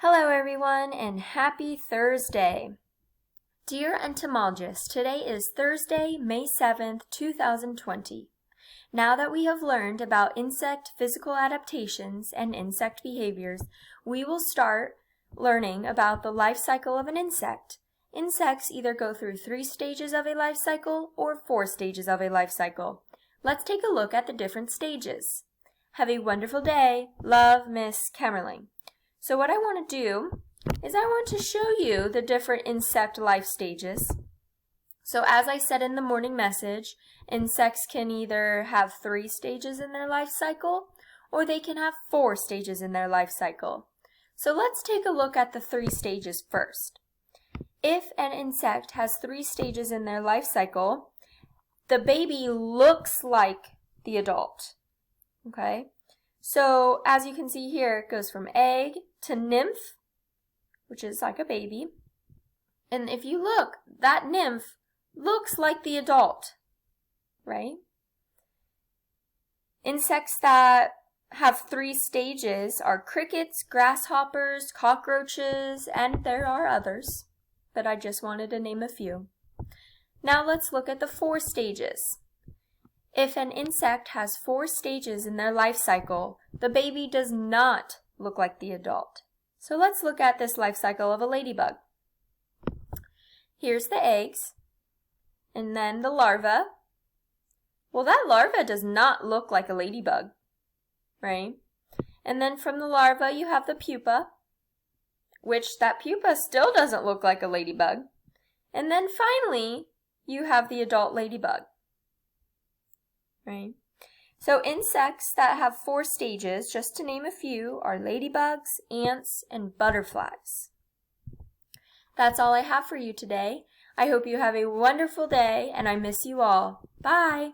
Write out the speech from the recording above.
Hello everyone and happy Thursday! Dear entomologists, today is Thursday, May 7th, 2020. Now that we have learned about insect physical adaptations and insect behaviors, we will start learning about the life cycle of an insect. Insects either go through 3 stages of a life cycle or 4 stages of a life cycle. Let's take a look at the different stages. Have a wonderful day. Love, Miss Kemmerling. So what I want to do is I want to show you the different insect life stages. So as I said in the morning message, insects can either have 3 stages in their life cycle or they can have 4 stages in their life cycle. So let's take a look at the 3 stages first. If an insect has 3 stages in their life cycle, the baby looks like the adult. Okay? So as you can see here, it goes from egg to nymph, which is like a baby. And if you look, that nymph looks like the adult, right? Insects that have 3 stages are crickets, grasshoppers, cockroaches, and there are others, but I just wanted to name a few. Now let's look at the 4 stages. If an insect has 4 stages in their life cycle, the baby does not look like the adult. So let's look at this life cycle of a ladybug. Here's the eggs, and then the larva. Well, that larva does not look like a ladybug, right? And then from the larva you have the pupa, which that pupa still doesn't look like a ladybug. And then finally you have the adult ladybug. Right? So insects that have 4 stages, just to name a few, are ladybugs, ants, and butterflies. That's all I have for you today. I hope you have a wonderful day, and I miss you all. Bye!